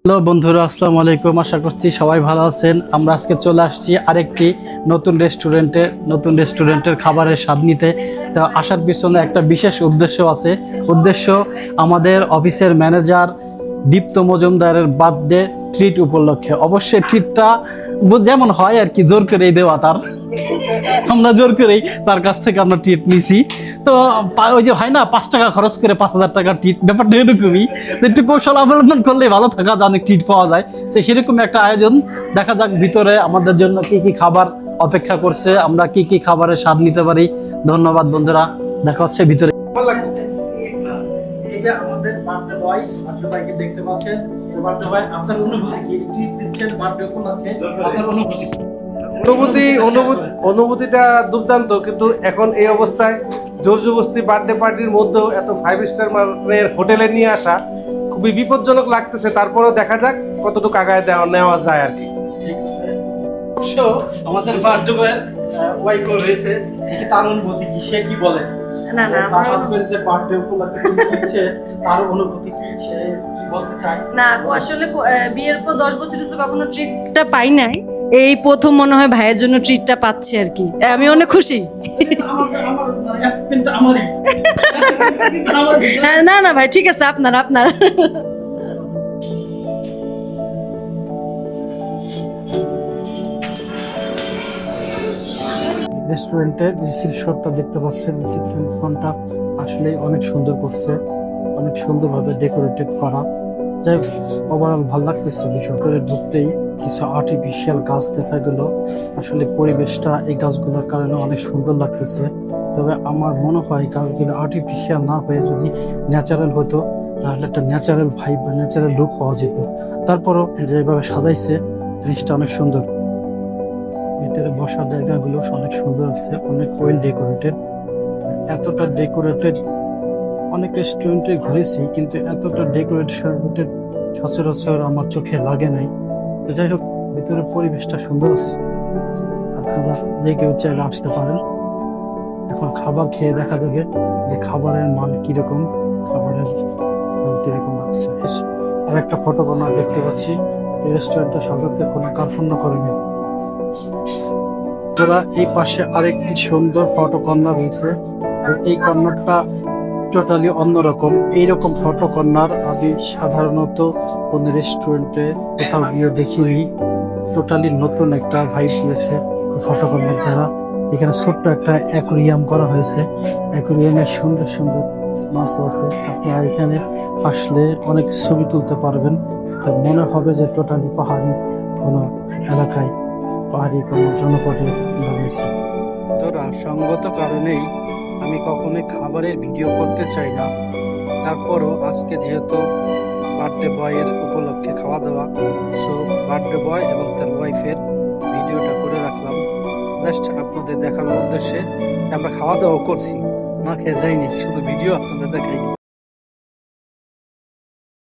Hello বন্ধুরা, আসসালামু আলাইকুম। আশা করছি সবাই ভালো আছেন। আমরা আজকে চলে আসছি আরেকটি নতুন রেস্টুরেন্টের খাবারের স্বাদ নিতে। তো আসার পিছনে একটা বিশেষ উদ্দেশ্য আছে। উদ্দেশ্য আমাদের অফিসের ম্যানেজার দীপ্ত মজুমদারের বার্থডে ট্রিট উপলক্ষে। অবশ্যই ট্রিটটা যেমন হয় আর কি, জোর করেই দেওয়া তার। আমরা জোর করেই তার কাছ থেকে আমরা ট্রিট নিছি। তো ওই যে হয় না, 5 টাকা খরচ করে 5,000 টাকা ট্রিট, ব্যাপারটা এরকমই। একটু কৌশল অবলম্বন করলে ভালো থাকা যায়, অনেক ট্রিট পাওয়া যায়। তো সেরকম একটা আয়োজন। দেখা যাক ভিতরে আমাদের জন্য কি কি খাবার অপেক্ষা করছে, আমরা কি কি খাবারের স্বাদ নিতে পারি। ধন্যবাদ বন্ধুরা, দেখা হচ্ছে ভিতরে। এই যে আমাদের বার্থডে বয়কে দেখতে পাচ্ছেন। তো বার্থডে বয়, আপনার অনুভূতি কি? ট্রিট দিচ্ছেন বার্থডে উপলক্ষে, আপনার অনুভূতি? অনুভূতিটা দুর্দান্ত, কিন্তু এখন এই অবস্থায় জোরজবস্তি বার্থডে পার্টির মধ্যেও এত 5 স্টার মানের হোটেলে নিয়ে আসা খুবই বিপজ্জনক লাগতেছে। তারপরেও দেখা যাক কতটুকু আগায় নেওয়া যায় আর কি। ঠিক আছে। অবশ্য আমাদের বার্থডে বয়ের ওয়াইফ রয়েছে, তার অনুভূতি কি, সে কি বলে? না না, তার হাজবেন্ডের বার্থডে উপলক্ষে দিচ্ছে, তার অনুভূতি কি, সে কি বলতে চায়? না, ও আসলে বিয়ের পর 10 বছর হচ্ছে কখনো ট্রিটটা পাই নাই। এই প্রথম মনে হয় ভাইয়ের জন্য ট্রিটটা পাচ্ছি আর কি। আমি অনেক খুশি। না না ভাই, ঠিক আছে, আপনার রেস্টুরেন্টের রিসিপশনটা দেখতে পাচ্ছেন। রিসিপশনটা আসলে অনেক সুন্দর করছে, অনেক সুন্দরভাবে ডেকোরেটেড করা। যাই ওভারঅল ভালো লাগতেছে। বিষয়টা ঢুকতেই কিছু আর্টিফিশিয়াল গাছ দেখা গেল। আসলে পরিবেশটা এই গাছগুলোর কারণে অনেক সুন্দর লাগতেছে। তবে আমার মনে হয় গাছগুলো আর্টিফিশিয়াল না হয়ে যদি ন্যাচারাল হতো, তাহলে একটা ন্যাচারাল ভাইব বা ন্যাচারাল লুক পাওয়া যেত। তারপরও যেভাবে সাজাইছে জিনিসটা অনেক সুন্দর। ভিতরে বসার জায়গাগুলো অনেক সুন্দর আছে, অনেক ওয়েল ডেকোরেটেড। এতটা ডেকোরেটেড অনেক রেস্টুরেন্টে ঘুরেছি, কিন্তু এতটা ডেকোরেটেড সচরাচর আমার চোখে লাগে নাই। তো যাই হোক, ভিতরে পরিবেশটা সুন্দর আছে। আপনারা যে কেউ চাইলে আসতে পারেন। এখন খাবার খেয়ে দেখা যাবে যে খাবারের মান কিরকম, খাবারের মান কিরকম আছে। আর একটা ফটো কর্নার দেখতে পাচ্ছি। এই রেস্টুরেন্টটা সাজাতে কোনো কার্পণ্য করেনি। তোরা এই পাশে আরেকটি সুন্দর ফটো কর্নার রয়েছে। আর এই কর্নারটা টোটালি অন্যরকম। এইরকম ফটো কর্নার আমি সাধারণত কোনো রেস্টুরেন্টে কোথাও গিয়ে দেখিনি। টোটালি নতুন একটা ভাইব দিয়েছে ফটো কর্নার দ্বারা। এখানে ছোট্ট একটা অ্যাকুরিয়াম করা হয়েছে। অ্যাকুরিয়ামে সুন্দর সুন্দর মাছ আছে। আপনারা এখানে আসলে অনেক ছবি তুলতে পারবেন। মনে হবে যে টোটালি পাহাড়ি কোনো এলাকায়, পাহাড়ি কোনো জনপদে রয়েছে। তোরা সঙ্গত কারণেই আমি কখনোই খাবারের ভিডিও করতে চাই না। তারপরও আজকে যেহেতু বার্থডে বয়ের উপলক্ষে খাওয়া দাওয়া, সো বার্থডে বয় এবং তার ওয়াইফের ভিডিওটা করে রাখলাম জাস্ট আপনাদের দেখানোর উদ্দেশ্যে। আমরা খাওয়া দাওয়া করছি, না খেয়ে যাইনি, শুধু ভিডিও আপনাদের দেখাই।